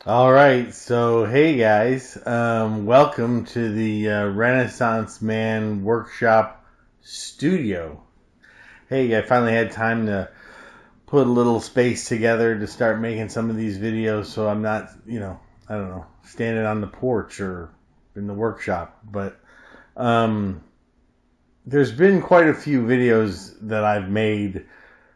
All right, so hey guys, welcome to the Renaissance Man Workshop Studio. Hey, I finally had time to put a little space together to start making some of these videos, so I'm not, I don't know, standing on the porch or in the workshop. But there's been quite a few videos that I've made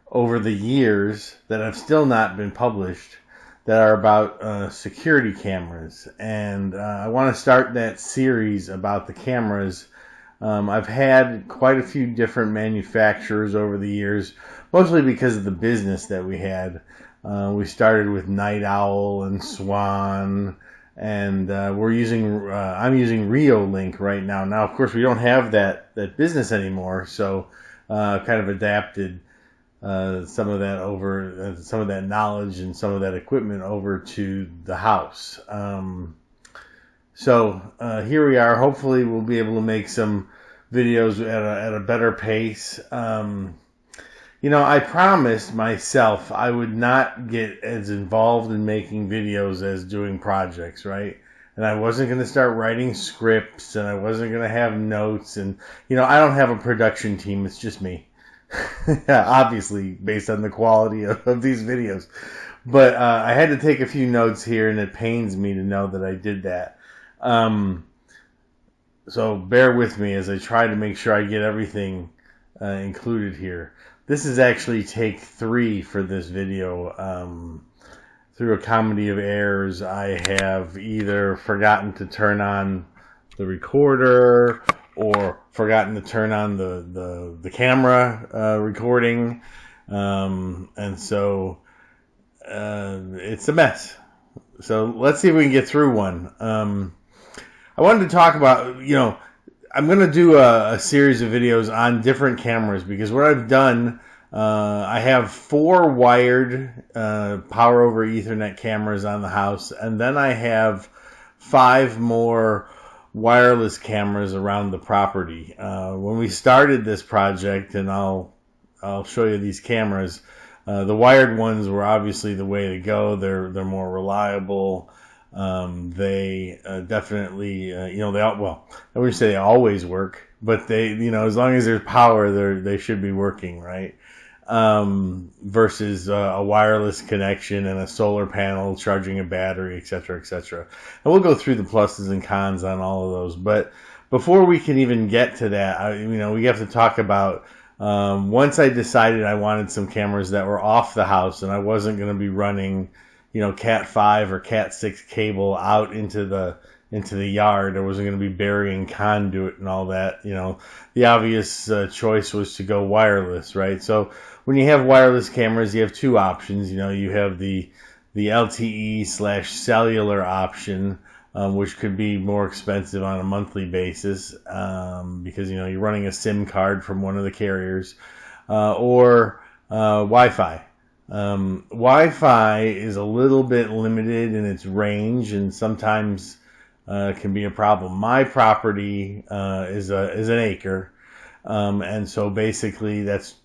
over the years that have still not been published that are about security cameras. And I want to start that series about the cameras. I've had quite a few different manufacturers over the years, mostly because of the business that we had. We started with Night Owl and Swan, and I'm using Reolink right now. Now, of course, we don't have that business anymore, so I've kind of adapted some of that knowledge and some of that equipment over to the house. So here we are. Hopefully we'll be able to make some videos at a better pace. I promised myself I would not get as involved in making videos as doing projects, right? And I wasn't going to start writing scripts, and I wasn't going to have notes. And, I don't have a production team. It's just me. Obviously, based on the quality of these videos. But I had to take a few notes here, and it pains me to know that I did that. So bear with me as I try to make sure I get everything included here. This is actually take 3 for this video. Through a comedy of errors, I have either forgotten to turn on the recorder or forgotten to turn on the camera recording, and so it's a mess. So let's see if we can get through one. I wanted to talk about, I'm going to do a series of videos on different cameras, because what I've done, I have 4 wired power over Ethernet cameras on the house, and then I have 5 more wireless cameras around the property. When we started this project, and I'll show you these cameras, the wired ones were obviously the way to go. They're more reliable. They definitely, I wouldn't say they always work, but they, as long as there's power, they should be working, right? Versus a wireless connection and a solar panel charging a battery, etc., etc. And we'll go through the pluses and cons on all of those. But before we can even get to that, we have to talk about, once I decided I wanted some cameras that were off the house and I wasn't going to be running, Cat 5 or Cat 6 cable out into the yard. I wasn't going to be burying conduit and all that. The obvious choice was to go wireless, right? So when you have wireless cameras, you have 2 options. You have the LTE/cellular option, which could be more expensive on a monthly basis, because you're running a SIM card from one of the carriers, or Wi-Fi. Wi-Fi is a little bit limited in its range, and sometimes can be a problem. My property is an acre, and so basically that's,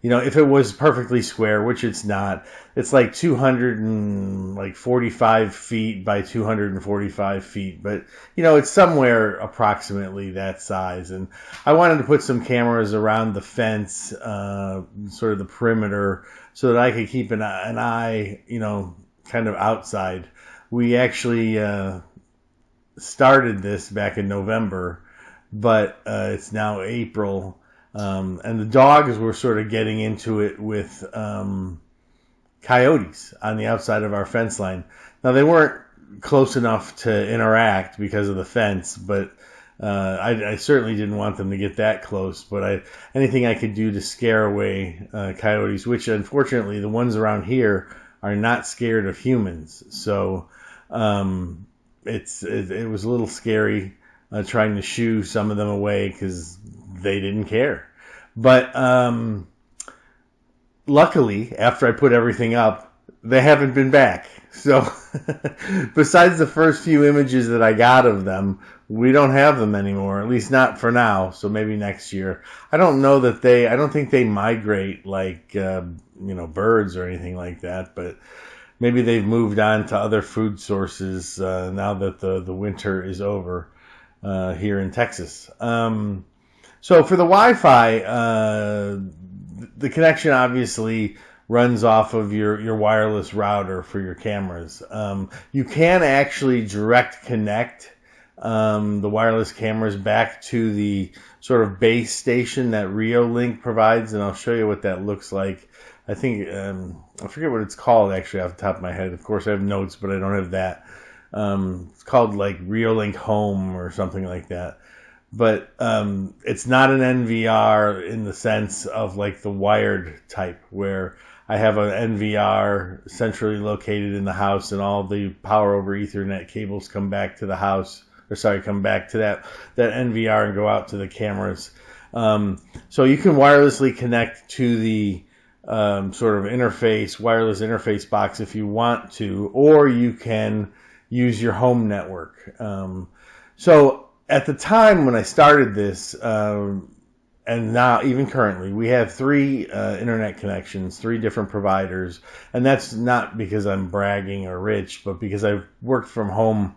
if it was perfectly square, which it's not, it's like 245 feet by 245 feet, but it's somewhere approximately that size. And I wanted to put some cameras around the fence, sort of the perimeter, so that I could keep an eye, kind of outside. We actually started this back in November, but it's now April, and the dogs were sort of getting into it with coyotes on the outside of our fence line. Now, they weren't close enough to interact because of the fence, but I certainly didn't want them to get that close. But anything I could do to scare away coyotes, which unfortunately the ones around here are not scared of humans. So it was a little scary trying to shoo some of them away because they didn't care. But luckily, after I put everything up, they haven't been back. So besides the first few images that I got of them, we don't have them anymore, at least not for now. So maybe next year. I don't think they migrate like, birds or anything like that, but maybe they've moved on to other food sources now that the winter is over here in Texas. So for the Wi-Fi, the connection obviously runs off of your wireless router for your cameras. You can actually direct connect the wireless cameras back to the sort of base station that Reolink provides, and I'll show you what that looks like. I think, I forget what it's called actually off the top of my head. Of course I have notes, but I don't have that. It's called like Reolink Home or something like that. But it's not an NVR in the sense of like the wired type, where I have an NVR centrally located in the house and all the power over Ethernet cables come back to the house, or sorry, come back to that NVR and go out to the cameras. So you can wirelessly connect to the sort of interface, wireless interface box if you want to, or you can use your home network. So at the time when I started this, and now even currently, we have 3 internet connections, 3 different providers, and that's not because I'm bragging or rich, but because I've worked from home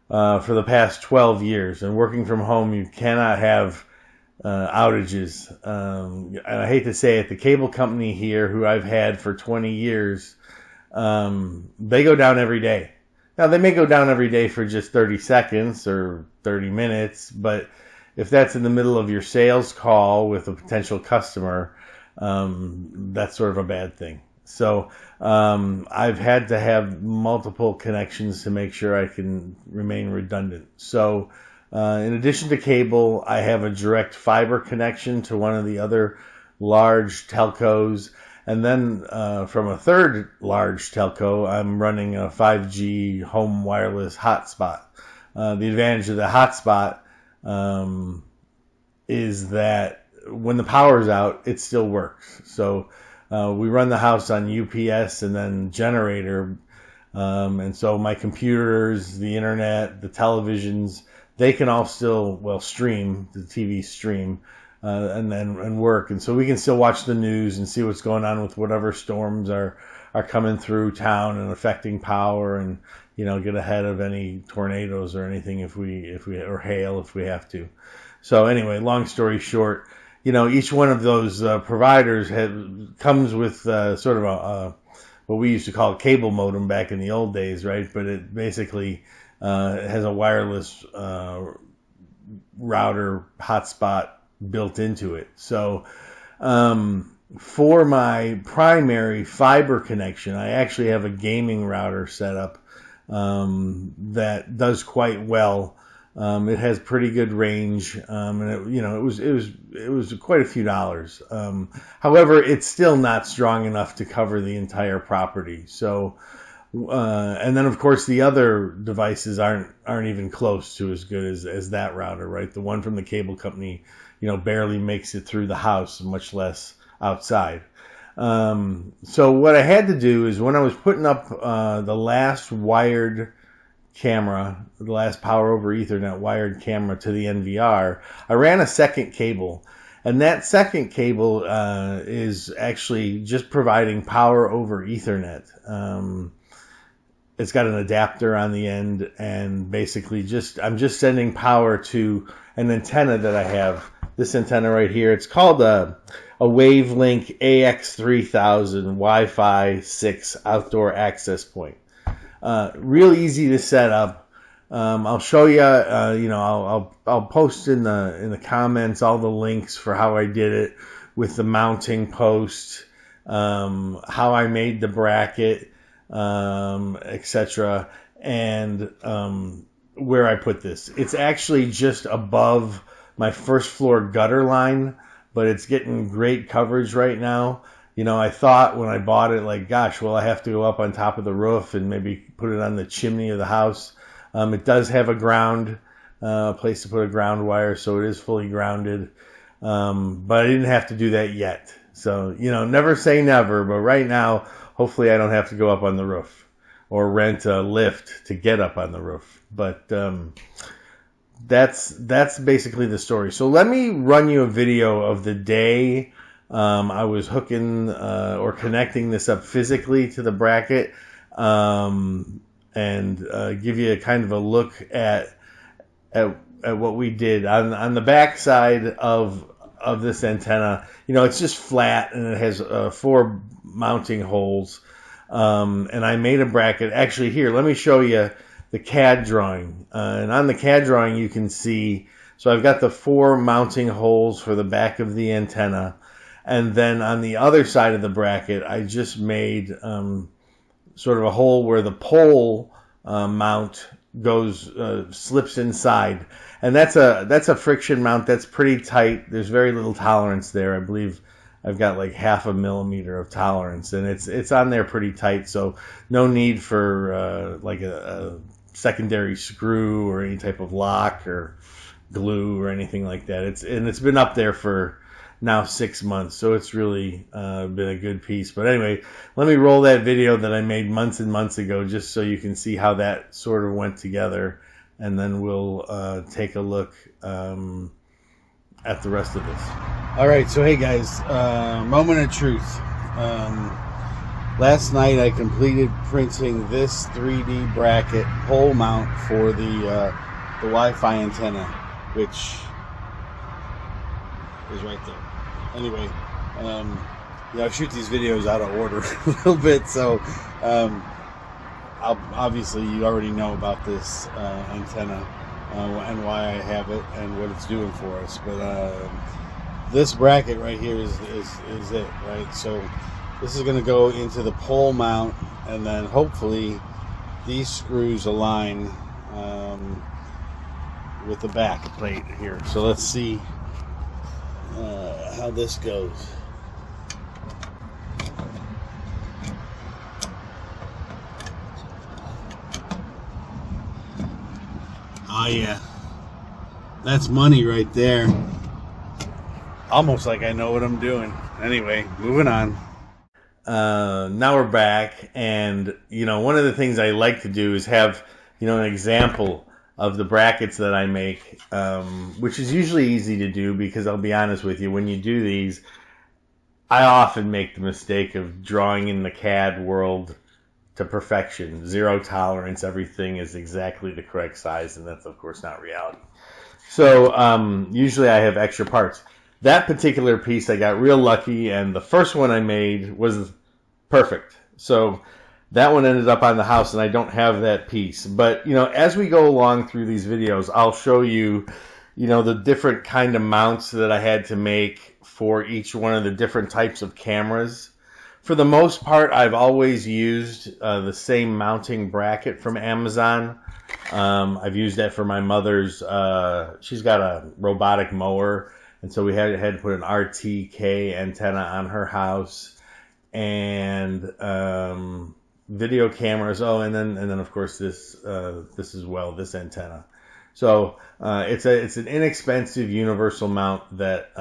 for the past 12 years, and working from home, you cannot have outages. And I hate to say it, the cable company here, who I've had for 20 years, they go down every day. Now, they may go down every day for just 30 seconds or 30 minutes, but if that's in the middle of your sales call with a potential customer, that's sort of a bad thing. So I've had to have multiple connections to make sure I can remain redundant. So in addition to cable, I have a direct fiber connection to one of the other large telcos. And then from a third large telco, I'm running a 5G home wireless hotspot. The advantage of the hotspot is that when the power's out, it still works. So we run the house on UPS and then generator. And so my computers, the internet, the televisions, they can all still, well, stream, the TV stream, and work. And so we can still watch the news and see what's going on with whatever storms are coming through town and affecting power, and, you know, get ahead of any tornadoes or anything if we or hail if we have to. So anyway, long story short, you know, each one of those providers comes with sort of a what we used to call a cable modem back in the old days, right? But it basically has a wireless router hotspot built into it. So for my primary fiber connection, I actually have a gaming router set up that does quite well. It has pretty good range, and it was quite a few dollars. However, it's still not strong enough to cover the entire property. So, and then of course the other devices aren't even close to as good as that router, right? The one from the cable company, you know, barely makes it through the house, much less outside. So what I had to do is, when I was putting up the last wired camera, the last power over Ethernet wired camera to the NVR, I ran a second cable, and that second cable is actually just providing power over Ethernet. It's got an adapter on the end, and basically I'm just sending power to an antenna that I have. This antenna right here, it's called a WavLink AX3000 Wi-Fi 6 outdoor access point. Real easy to set up. I'll show you. I'll post in the comments all the links for how I did it with the mounting post, how I made the bracket, etc., and where I put this. It's actually just above my first floor gutter line, but it's getting great coverage right now. You know, I thought when I bought it, like, gosh, well, I have to go up on top of the roof and maybe put it on the chimney of the house. It does have a ground, place to put a ground wire, so it is fully grounded. But I didn't have to do that yet. So, you know, never say never, but right now, hopefully I don't have to go up on the roof or rent a lift to get up on the roof. But that's basically the story. So let me run you a video of the day I was hooking or connecting this up physically to the bracket. and give you a kind of a look at what we did on the back side of this antenna. It's just flat and it has 4 mounting holes. And I made a bracket. Actually, here, let me show you the CAD drawing. And on the CAD drawing, you can see, so I've got the 4 mounting holes for the back of the antenna. And then on the other side of the bracket, I just made sort of a hole where the pole mount goes slips inside. And that's a friction mount that's pretty tight. There's very little tolerance there. I believe I've got like 0.5 millimeter of tolerance, and it's on there pretty tight, so no need for like a secondary screw or any type of lock or glue or anything like that. It's been up there for now 6 months, so it's really been a good piece. But anyway, let me roll that video that I made months and months ago, just so you can see how that sort of went together, and then we'll take a look at the rest of this. All right, so hey guys, moment of truth. Last night I completed printing this 3D bracket pole mount for the Wi-Fi antenna, which is right there. Anyway, I shoot these videos out of order a little bit, so obviously you already know about this antenna and why I have it and what it's doing for us. But this bracket right here is it, right? So this is going to go into the pole mount, and then hopefully these screws align with the back plate here. So let's see how this goes. Oh yeah, that's money right there. Almost like I know what I'm doing. Anyway, moving on. Now we're back, and one of the things I like to do is have an example of the brackets that I make, which is usually easy to do, because I'll be honest with you, when you do these, I often make the mistake of drawing in the CAD world to perfection. 0 tolerance, everything is exactly the correct size, and that's of course not reality. So usually I have extra parts. That particular piece I got real lucky, and the first one I made was perfect. So that one ended up on the house, and I don't have that piece. But as we go along through these videos, I'll show you the different kind of mounts that I had to make for each one of the different types of cameras. For the most part, I've always used the same mounting bracket from Amazon. I've used that for my mother's. She's got a robotic mower, and so we had to put an RTK antenna on her house, and video cameras. Oh, and then of course this as well, this antenna. So it's an inexpensive universal mount that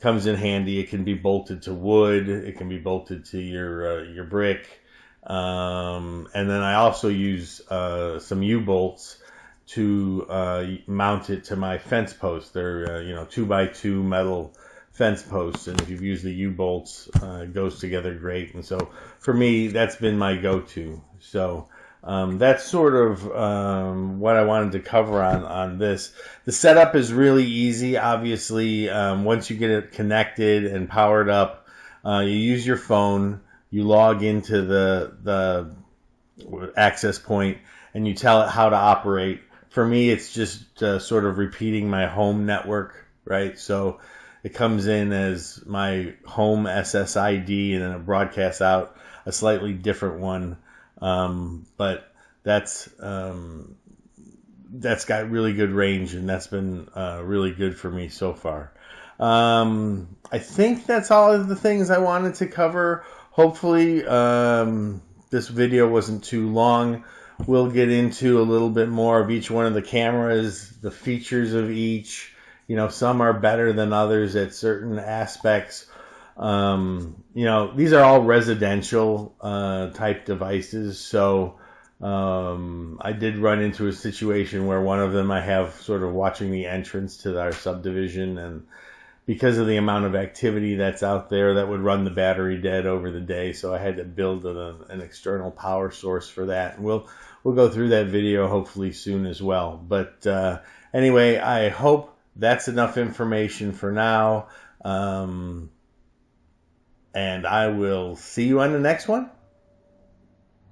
comes in handy. It can be bolted to wood. It can be bolted to your brick. And then I also use some U-bolts to mount it to my fence post. They're 2x2 metal fence posts, and if you've used the U-bolts, it goes together great. And so for me, that's been my go-to. So that's sort of what I wanted to cover on this. The setup is really easy. Obviously, once you get it connected and powered up, you use your phone, you log into the access point, and you tell it how to operate. For me, it's just sort of repeating my home network, right? So it comes in as my home SSID, and then it broadcasts out a slightly different one. But that's got really good range, and that's been really good for me so far. I think that's all of the things I wanted to cover. Hopefully this video wasn't too long. We'll get into a little bit more of each one of the cameras, the features of each. Some are better than others at certain aspects. These are all residential type devices, so I did run into a situation where one of them I have sort of watching the entrance to our subdivision, and because of the amount of activity that's out there, that would run the battery dead over the day. So I had to build an external power source for that. And we'll go through that video hopefully soon as well. But anyway, I hope that's enough information for now. And I will see you on the next one.